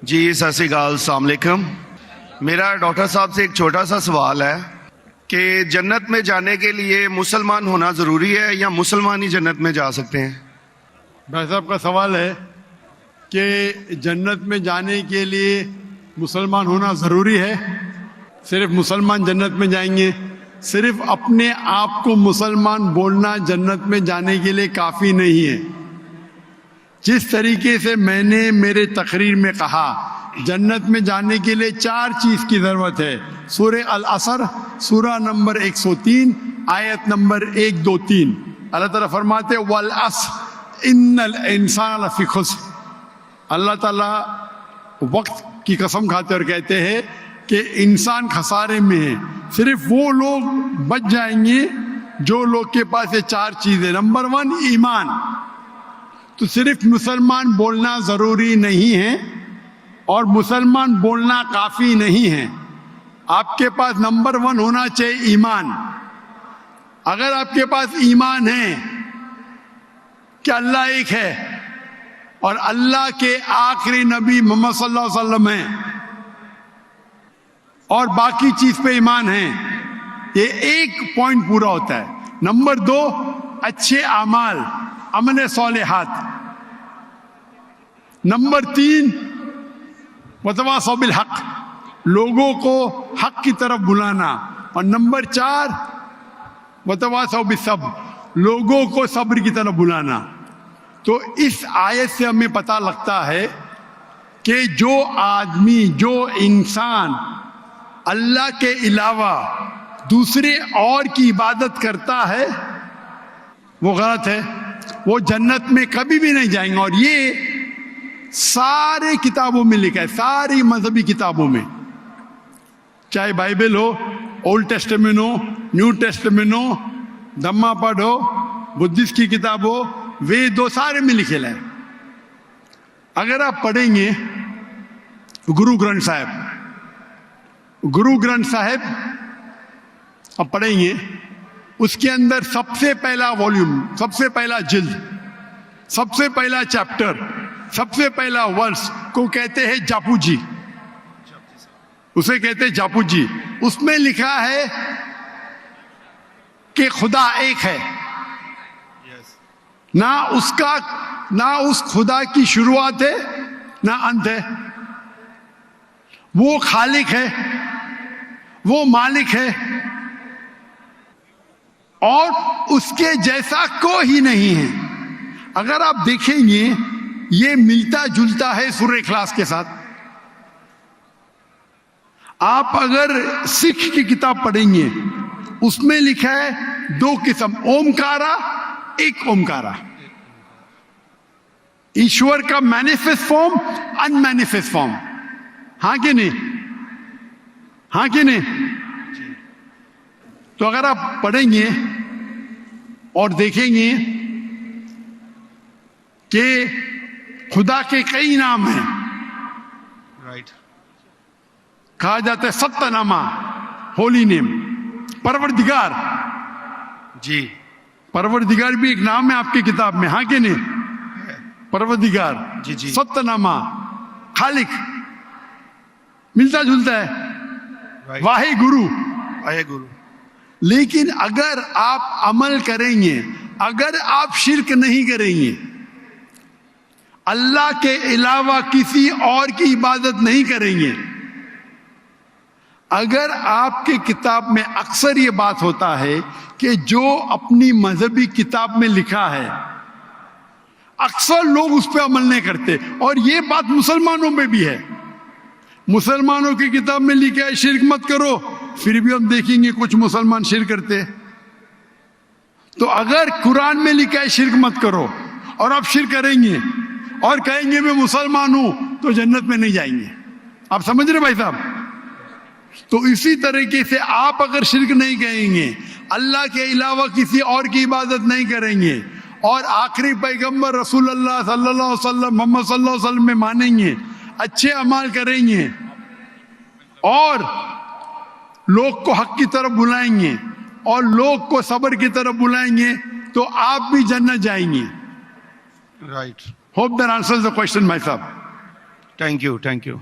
जी सत श्री अकाल, अस्सलाम वालेकुम। मेरा डॉक्टर साहब से एक छोटा सा सवाल है कि जन्नत में जाने के लिए मुसलमान होना ज़रूरी है या मुसलमान ही जन्नत में जा सकते हैं? भाई साहब का सवाल है कि जन्नत में जाने के लिए मुसलमान होना ज़रूरी है। सिर्फ मुसलमान जन्नत में जाएंगे? सिर्फ अपने आप को मुसलमान बोलना जन्नत में जाने के लिए काफ़ी नहीं है। जिस तरीके से मैंने मेरे तकरीर में कहा, जन्नत में जाने के लिए 4 चीज़ की ज़रूरत है। सूरह अल असर, सूरह नंबर 103, आयत नंबर 1, 2, 3। अल्लाह ताला फरमाते वल अस्र इन्नल इंसान लफी खुस्र। अल्लाह ताला वक्त की कसम खाते और कहते हैं कि इंसान खसारे में है। सिर्फ वो लोग बच जाएंगे जो लोग के पास ये 4 चीज़ें। नंबर 1 ईमान। तो सिर्फ मुसलमान बोलना ज़रूरी नहीं है और मुसलमान बोलना काफ़ी नहीं है। आपके पास नंबर 1 होना चाहिए ईमान। अगर आपके पास ईमान है कि अल्लाह एक है और अल्लाह के आखिरी नबी मोहम्मद सल्लल्लाहु अलैहि वसल्लम हैं और बाकी चीज़ पे ईमान है, ये एक पॉइंट पूरा होता है। नंबर 2 अच्छे अमाल, अमल सालिहात। नंबर 3 वतवासौ बिल हक, लोगों को हक की तरफ बुलाना। और नंबर 4 वतवासौ बिस्सब्र, लोगों को सब्र की तरफ बुलाना। तो इस आयत से हमें पता लगता है कि जो आदमी, जो इंसान अल्लाह के अलावा दूसरे और की इबादत करता है वो गलत है, वो जन्नत में कभी भी नहीं जाएंगे। और ये सारे किताबों में लिखा है, सारी मजहबी किताबों में, चाहे बाइबल हो, ओल्ड टेस्टामेंट हो, न्यू टेस्टामेंट हो, धम्मा पढ़ हो, बुद्धिस्ट की किताब हो, वेद हो, सारे में लिखेला है। अगर आप पढ़ेंगे गुरु ग्रंथ साहिब, गुरु ग्रंथ साहिब आप पढ़ेंगे, उसके अंदर सबसे पहला वॉल्यूम, सबसे पहला जिल्द, सबसे पहला चैप्टर, सबसे पहला वर्ष को कहते हैं जापू जी, उसे कहते हैं जापू जी। उसमें लिखा है कि खुदा एक है, ना उस खुदा की शुरुआत है ना अंत है। वो खालिक है, वो मालिक है और उसके जैसा कोई ही नहीं है। अगर आप देखेंगे ये मिलता जुलता है सूरह इखलास के साथ। आप अगर सिख की किताब पढ़ेंगे उसमें लिखा है 2 किस्म, ओमकारा, एक ओमकारा, ईश्वर का मैनिफेस्ट फॉर्म, अनमैनिफेस्ट फॉर्म। हाँ कि नहीं? हाँ कि नहीं? तो अगर आप पढ़ेंगे और देखेंगे कि खुदा के कई नाम हैं, राइट, कहा जाता है सत्तनामा, होली नेम, परवरदिगार। जी, परवरदिगार भी एक नाम है आपकी किताब में, हाँ कि नहीं? परवरदिगार, जी जी, सत्तनामा, खालिक, मिलता जुलता है। वाहे गुरु, आए गुरु। लेकिन अगर आप अमल करेंगे, अगर आप शिर्क नहीं करेंगे, अल्लाह के अलावा किसी और की इबादत नहीं करेंगे, अगर आपके किताब में अक्सर ये बात होता है कि जो अपनी मजहबी किताब में लिखा है अक्सर लोग उस पर अमल नहीं करते। और ये बात मुसलमानों में भी है। मुसलमानों की किताब में लिखा है शिर्क मत करो, फिर भी हम देखेंगे कुछ मुसलमान शिर्क करते हैं। तो अगर कुरान में लिखा है शिर्क मत करो और आप शिर्क करेंगे और कहेंगे मैं मुसलमान हूं, तो जन्नत में नहीं जाएंगे। आप समझ रहे भाई साहब? तो इसी तरीके से आप अगर शिर्क नहीं कहेंगे, अल्लाह के अलावा किसी और की इबादत नहीं करेंगे और आखिरी पैगंबर रसूलुल्लाह सल्लल्लाहु अलैहि वसल्लम, मोहम्मद सल्लल्लाहु अलैहि वसल्लम में मानेंगे, अच्छे अमाल करेंगे और लोग को हक की तरफ बुलाएंगे और लोग को सब्र की तरफ बुलाएंगे, तो आप भी जन्नत जाएंगे। Right. Hope that answers the question भाई साहब। Thank you